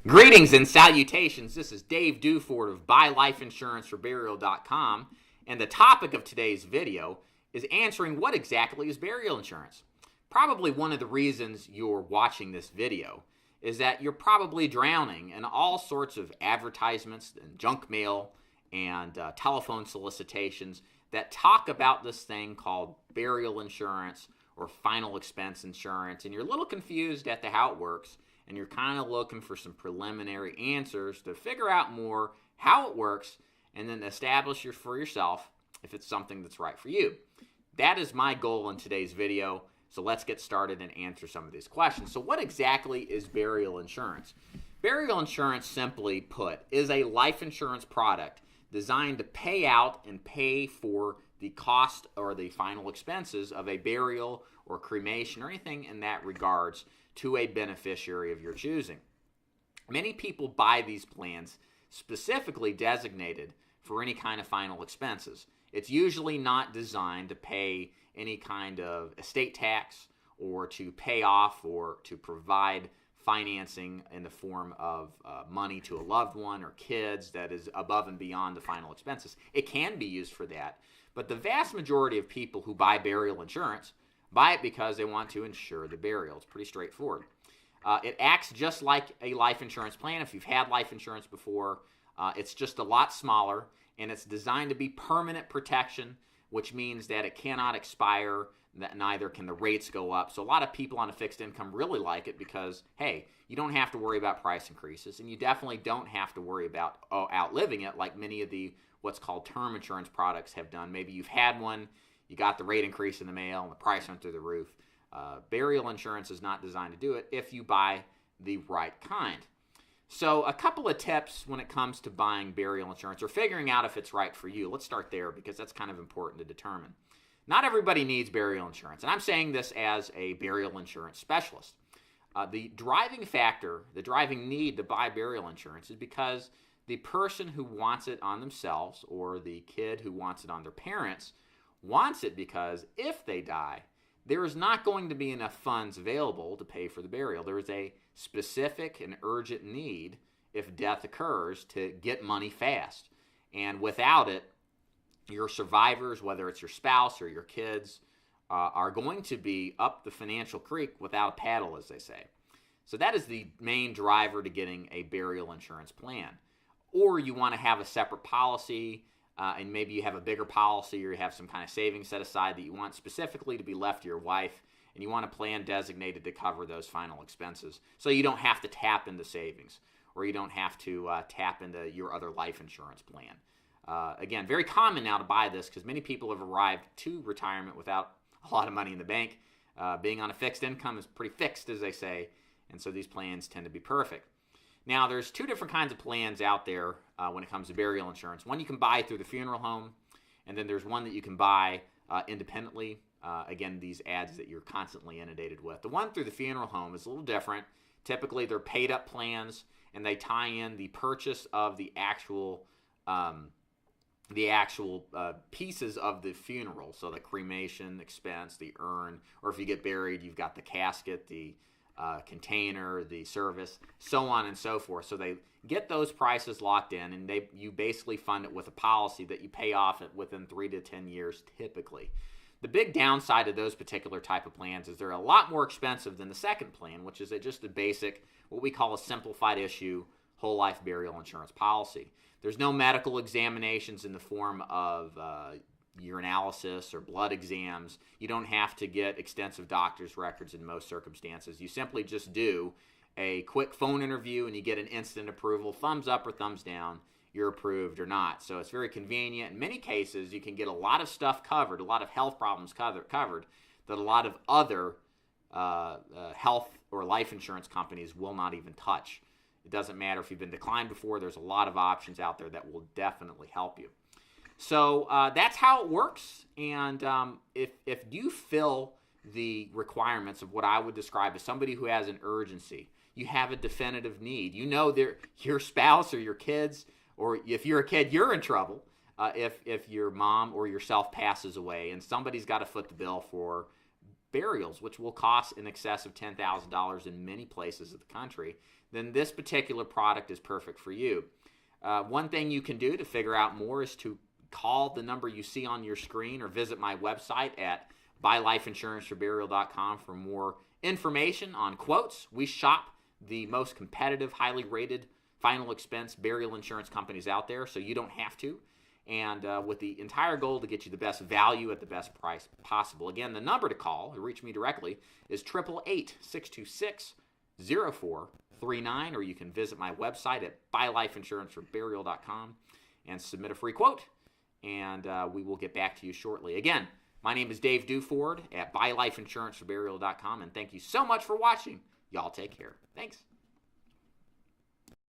Greetings and salutations. This is Dave Duford of BuyLifeInsuranceForBurial.com, and the topic of today's video is answering what exactly is burial insurance. Probably one of the reasons you're watching this video is that you're probably drowning in all sorts of advertisements and junk mail and telephone solicitations that talk about this thing called burial insurance or final expense insurance, and you're a little confused as to how it works, and you're kind of looking for some preliminary answers to figure out more how it works and then establish for yourself if it's something that's right for you. That is my goal in today's video, so let's get started and answer some of these questions. So what exactly is burial insurance? Burial insurance, simply put, is a life insurance product designed to pay out and pay for the cost or the final expenses of a burial or cremation or anything in that regards to a beneficiary of your choosing. Many people buy these plans specifically designated for any kind of final expenses. It's usually not designed to pay any kind of estate tax or to pay off or to provide financing in the form of money to a loved one or kids that is above and beyond the final expenses. It can be used for that, but the vast majority of people who buy burial insurance buy it because they want to insure the burial. It's pretty straightforward. It acts just like a life insurance plan. If you've had life insurance before, it's just a lot smaller, and it's designed to be permanent protection, which means that it cannot expire, that neither can the rates go up. So a lot of people on a fixed income really like it because, hey, you don't have to worry about price increases, and you definitely don't have to worry about outliving it like many of the what's called term insurance products have done. Maybe you've had one, you got the rate increase in the mail, and the price went through the roof. Burial insurance is not designed to do it if you buy the right kind. So a couple of tips when it comes to buying burial insurance or figuring out if it's right for you. Let's start there because that's kind of important to determine. Not everybody needs burial insurance, and I'm saying this as a burial insurance specialist. The driving factor, the driving need to buy burial insurance is because the person who wants it on themselves or the kid who wants it on their parents wants it because if they die, there is not going to be enough funds available to pay for the burial. There is a specific and urgent need if death occurs to get money fast. And without it, your survivors, whether it's your spouse or your kids, are going to be up the financial creek without a paddle, as they say. So that is the main driver to getting a burial insurance plan. Or you want to have a separate policy, and maybe you have a bigger policy or you have some kind of savings set aside that you want specifically to be left to your wife, and you want a plan designated to cover those final expenses so you don't have to tap into savings or you don't have to tap into your other life insurance plan. Again, very common now to buy this because many people have arrived to retirement without a lot of money in the bank. Being on a fixed income is pretty fixed, as they say, and so these plans tend to be perfect. Now, there's two different kinds of plans out there when it comes to burial insurance. One you can buy through the funeral home, and then there's one that you can buy independently. Again, these ads that you're constantly inundated with. The one through the funeral home is a little different. Typically, they're paid-up plans, and they tie in the purchase of the actual pieces of the funeral. So the cremation expense, the urn, or if you get buried, you've got the casket, the container, the service, so on and so forth. So they get those prices locked in, and you basically fund it with a policy that you pay off within 3 to 10 years typically. The big downside of those particular type of plans is they're a lot more expensive than the second plan, which is just a basic, what we call a simplified issue, whole life burial insurance policy. There's no medical examinations in the form of urinalysis or blood exams. You don't have to get extensive doctor's records in most circumstances. You simply just do a quick phone interview and you get an instant approval, thumbs up or thumbs down, you're approved or not. So it's very convenient. In many cases, you can get a lot of stuff covered, a lot of health problems covered that a lot of other health or life insurance companies will not even touch. It doesn't matter if you've been declined before. There's a lot of options out there that will definitely help you. So that's how it works, and if you fill the requirements of what I would describe as somebody who has an urgency, you have a definitive need, you know your spouse or your kids, or if you're a kid, you're in trouble if your mom or yourself passes away, and somebody's got to foot the bill for burials, which will cost in excess of $10,000 in many places of the country, then this particular product is perfect for you. One thing you can do to figure out more is to call the number you see on your screen or visit my website at buylifeinsuranceforburial.com for more information on quotes. We shop the most competitive, highly rated final expense burial insurance companies out there, so you don't have to. And with the entire goal to get you the best value at the best price possible. Again, the number to call, to reach me directly, is 888-626-0439, or you can visit my website at buylifeinsuranceforburial.com and submit a free quote, and we will get back to you shortly. Again, my name is Dave Duford at buylifeinsuranceforburial.com, and thank you so much for watching. Y'all take care. Thanks.